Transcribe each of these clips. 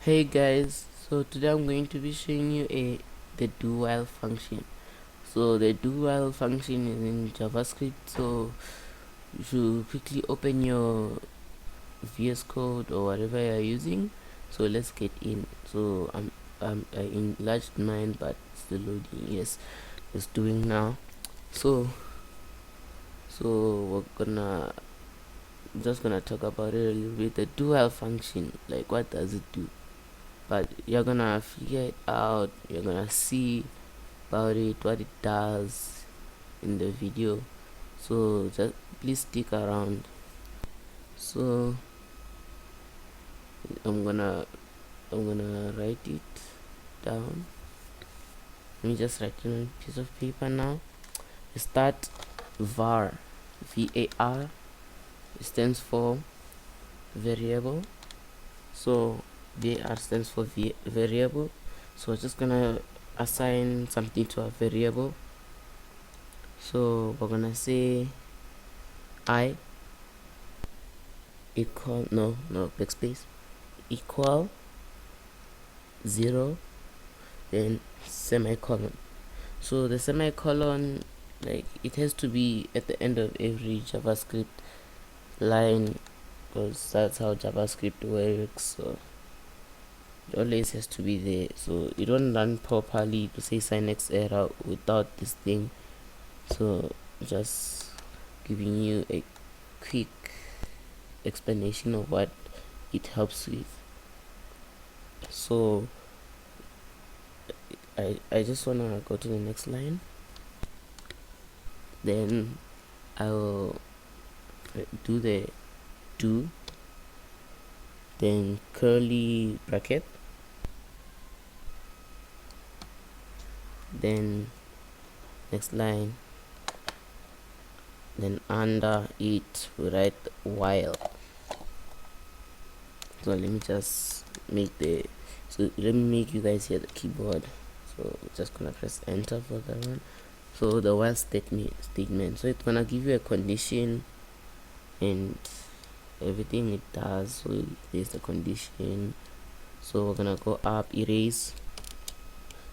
Hey guys, so today I'm going to be showing you the do while function. So the do while function is in JavaScript, so you should quickly open your VS Code or whatever you're using. So let's get in. So I enlarged mine, but it's still loading. Yes, it's doing now. So we're gonna just gonna talk about it a little bit. The do while function, like what does it do? But you're gonna figure it out, you're gonna see about it, what it does in the video. So just please stick around. So i'm gonna I'm gonna write it down. Let me just write it on a piece of paper now. Start var. var stands for variable. So var stands for variable. So we're just gonna assign something to a variable. So we're gonna say I equal no backspace equal 0, then semicolon. So the semicolon, like, it has to be at the end of every JavaScript line, because that's how JavaScript works. So it always has to be there, so you don't run properly to say syntax error without this thing. So just giving you a quick explanation of what it helps with. So I just wanna go to the next line, then I'll do the do, then curly bracket, then next line, then under it we write while. So let me just make you guys hear the keyboard. So just gonna press enter for that one. So the while statement, so it's gonna give you a condition and everything it does. So there's the condition. So we're gonna go up, erase.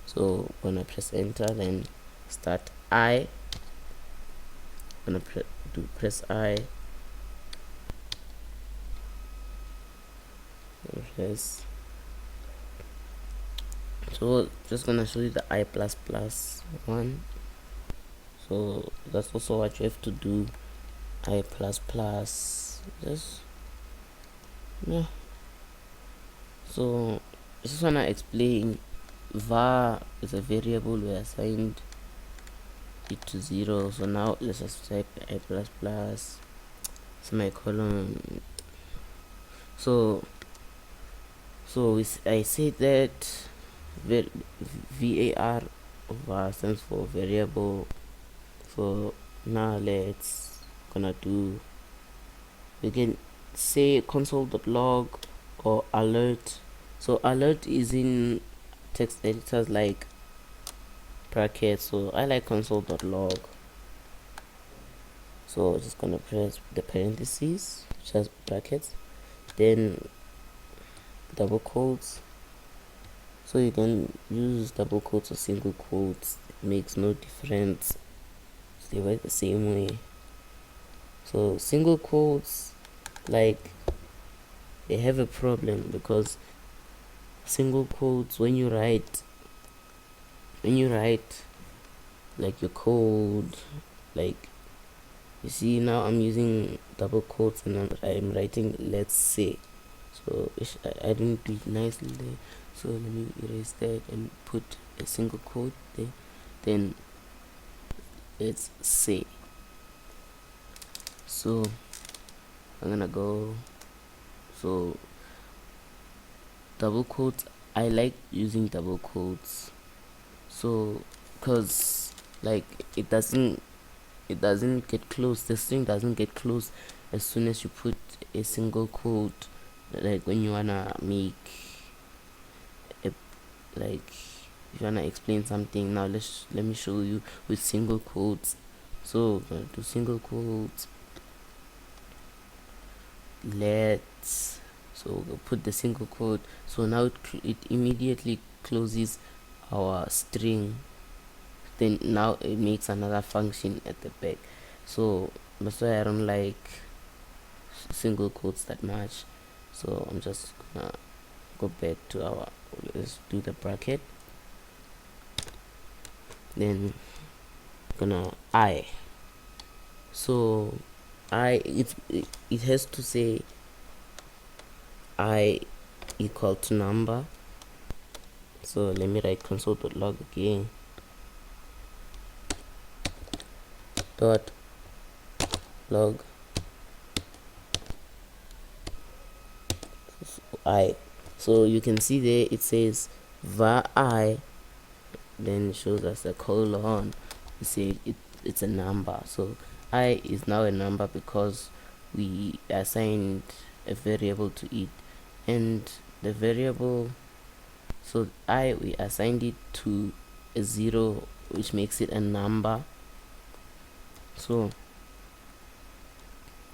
So we're gonna press enter, then start I. I'm gonna press I. Press. So just gonna show you the I plus plus one. So that's also what you have to do. I plus plus. Just yeah. So I just wanna explain. Var is a variable, we assigned it to 0. So now let's just type I plus plus semicolon. So I said that var stands for variable. So now let's gonna do, we can say console.log or alert. So alert is in text editors like brackets, so I like console.log. So just gonna press the parentheses, just brackets, then double quotes. So you can use double quotes or single quotes, it makes no difference, they work the same way. So single quotes, like, they have a problem, because single quotes, when you write like your code, like, you see now I'm using double quotes and I'm writing let's say. So I didn't do it nicely there, so let me erase that and put a single quote there, then let's say. So I'm gonna go, so double quotes, I like using double quotes, so because, like, it doesn't get closed, the string doesn't get closed as soon as you put a single quote. Like when you wanna make a, like, if you wanna explain something, now let me show you with single quotes. So we're gonna do single quotes, let's So we'll put the single quote. So now it immediately closes our string. Then now it makes another function at the back. So that's why I don't like single quotes that much. So I'm just gonna go back to our, let's do the bracket, then gonna so it has to say I equal to number. So let me write console.log again, dot log I. So you can see there it says var I, then it shows us a colon. You see it's a number. So I is now a number because we assigned a variable to it, and the variable, so I, we assigned it to a 0, which makes it a number. So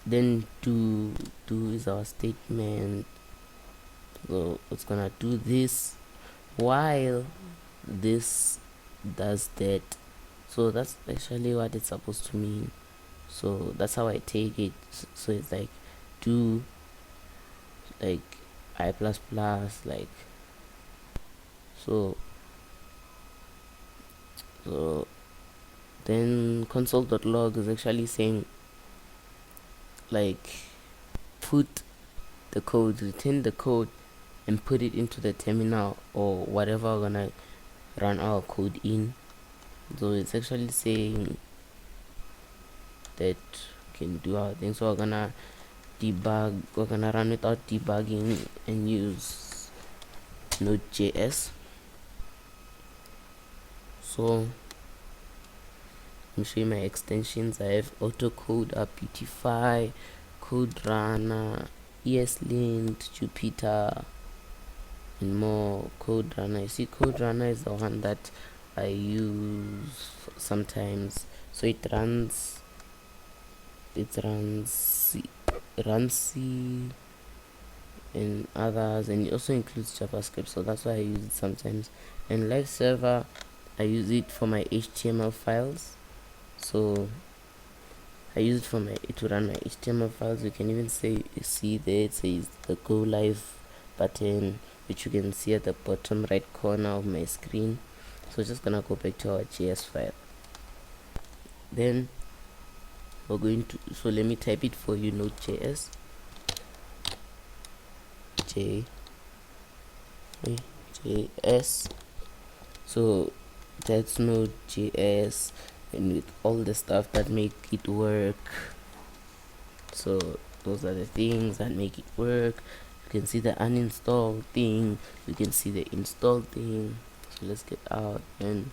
then do is our statement. So it's gonna do this while this does that. So that's actually what it's supposed to mean. So that's how I take it. So it's like do like I plus plus, like so then console.log is actually saying like put the code, return the code and put it into the terminal or whatever we're gonna run our code in. So it's actually saying that we can do our thing. So we're gonna debug, we're gonna run without debugging and use Node.js. So let me show you my extensions. I have autocode, rptify, code runner, ESLint, Jupyter, and more. Code runner, you see code runner is the one that I use sometimes. So it runs C and others, and it also includes JavaScript, so that's why I use it sometimes. And live server, I use it for my HTML files. So I use it for to run my HTML files. You can even see there it says the go live button, which you can see at the bottom right corner of my screen. So just gonna go back to our JS file. Then we're going to, so let me type it for you, Node.js JS. So that's Node.js, and with all the stuff that make it work. So those are the things that make it work. You can see the uninstall thing, you can see the install thing. So let's get out and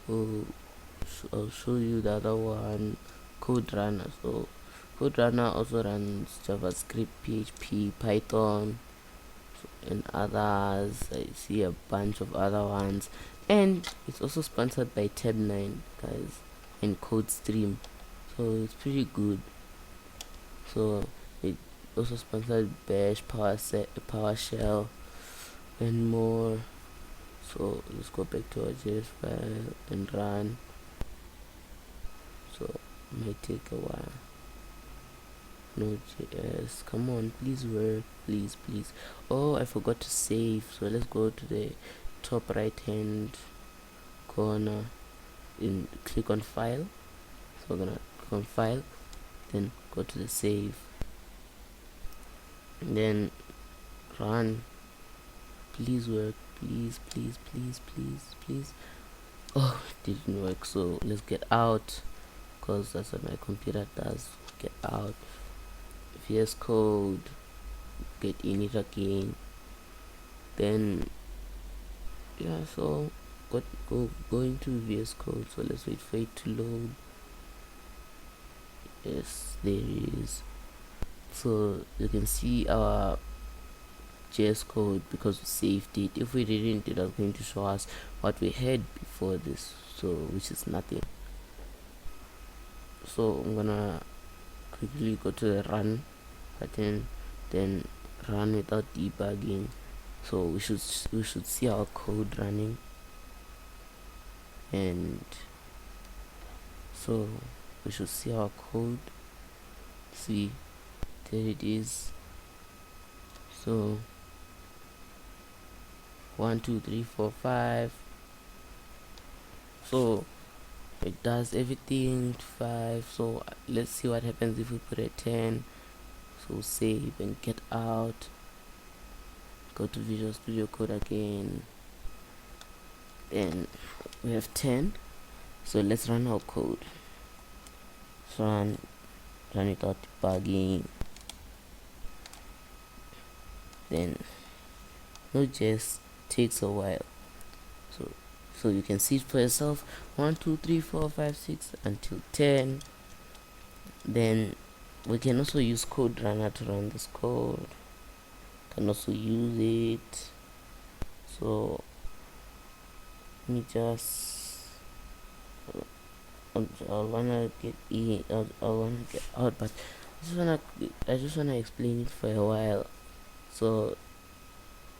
I'll show you the other one, code runner. So code runner also runs JavaScript, PHP, Python, and others. I see a bunch of other ones, and it's also sponsored by Tab9 guys and CodeStream, so it's pretty good. So it also sponsored Bash, PowerShell, and more. So let's go back to our JS file and run. So it might take a while. Node.js, come on, please work, please. Oh, I forgot to save. So let's go to the top right hand corner and click on file. So we're gonna click on file, then go to the save, and then run. Please work, please. Oh, it didn't work. So let's get out, because that's what my computer does. Get out, VS Code, get in it again. Then yeah, so go into VS Code. So let's wait for it to load. Yes, there it is. So you can see our JS code because we saved it. If we didn't, it was going to show us what we had before this, so which is nothing. So I'm gonna quickly go to the run button, then run without debugging. So we should see our code running, and so we should see our code. See, there it is. So 1 2 3 4 5. So it does everything to 5. So let's see what happens if we put a 10. So save and get out, go to Visual Studio Code again, then we have 10. So let's run our code. So run without debugging. Then Node.js takes a while, so you can see it for yourself. 1 2 3 4 5 6 until 10. Then we can also use code runner to run this code. Can also use it. So let me just I wanna get out, but I just wanna explain it for a while. So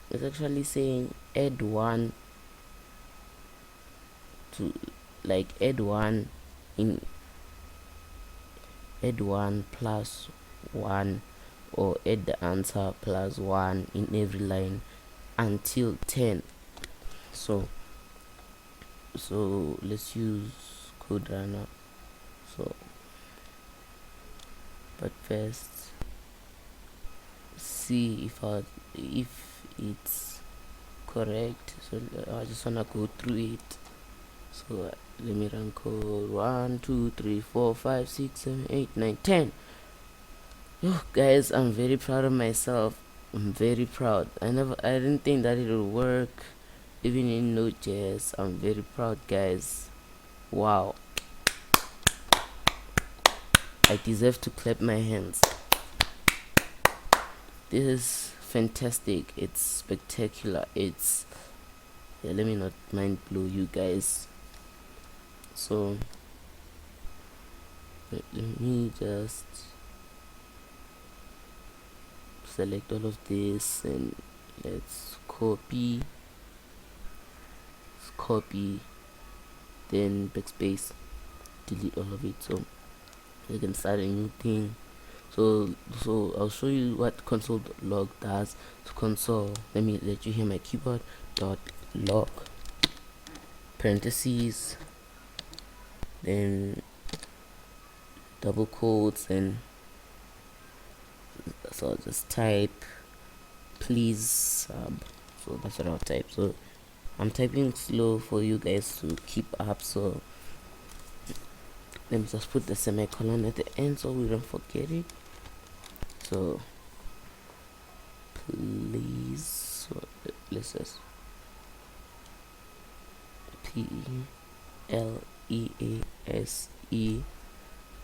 it's actually saying add 1 to add 1 plus 1, or add the answer plus 1 in every line until 10. So let's use code runner. So but first see if it's correct. So I just wanna go through it. So let me run code. 1 2 3 4 5 6 7 8 9 10. Oh guys, I'm very proud of myself. I'm very proud. I didn't think that it would work even in Node.js. I'm very proud, guys. Wow, I deserve to clap my hands. This is fantastic. It's spectacular. It's let me not mind blow you guys. So let me just select all of this, and let's copy, then backspace, delete all of it, so we can start a new thing. So I'll show you what console.log does. So console, let me let you hear my keyboard. .log parentheses, then double quotes, and so I'll just type please sub. So that's what I'll type. So I'm typing slow for you guys to keep up. So let me just put the semicolon at the end so we don't forget it. So please, so let's just PLEASE. Let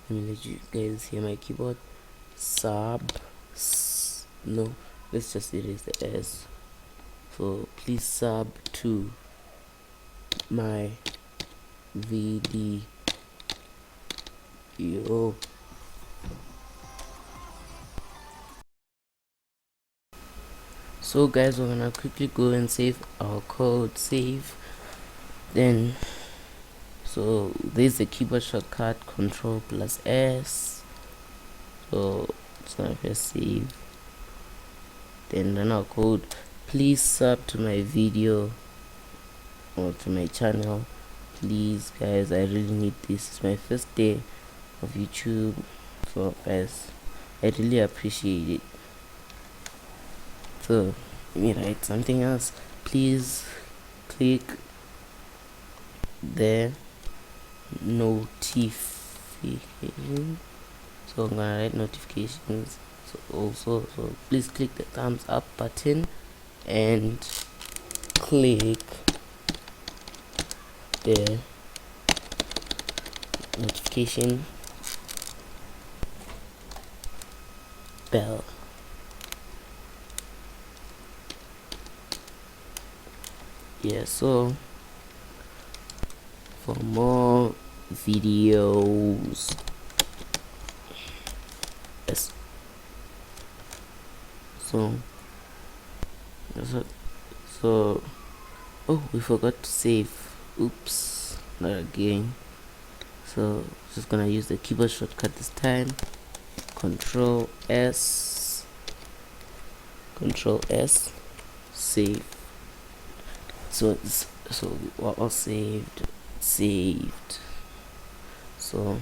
me let you guys hear my keyboard. Sub, no, let's just erase the S. So please sub to my video. So guys, we're gonna quickly go and save our code. Save. Then so there's the keyboard shortcut, Control plus S. So it's gonna first save, then run our code. Please sub to my video or to my channel, please guys. I really need this. It's my first day of YouTube, so guys, I really appreciate it. So let me write something else. Please click the notification. So I'm gonna write notifications. So please click the thumbs up button and click the notification bell. Yeah, so for more videos, yes. So so oh, we forgot to save. Oops, not again. So just gonna use the keyboard shortcut this time. Control S, save. So we're all saved. So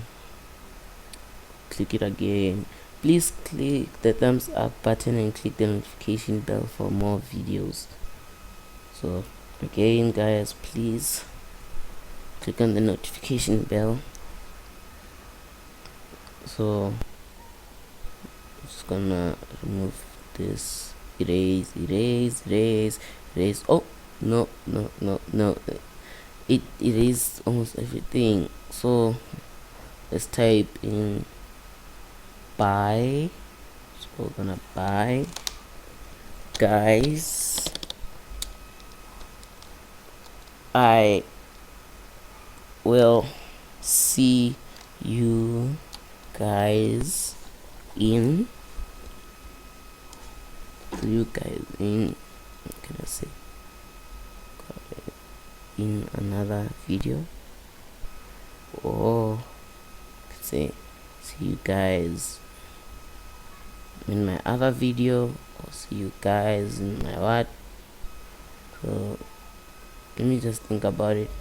click it again. Please click the thumbs up button and click the notification bell for more videos. So again guys, please click on the notification bell. So I'm just gonna remove this, erase. Oh no, it erased almost everything. So let's type in buy. So we're gonna buy, guys. I will see you guys in can I say in another video, or say see you guys in my other video, or see you guys in my what. So let me just think about it,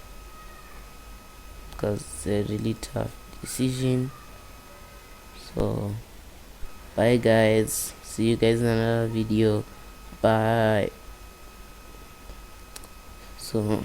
because it's a really tough decision. So bye guys, see you guys in another video. Bye. So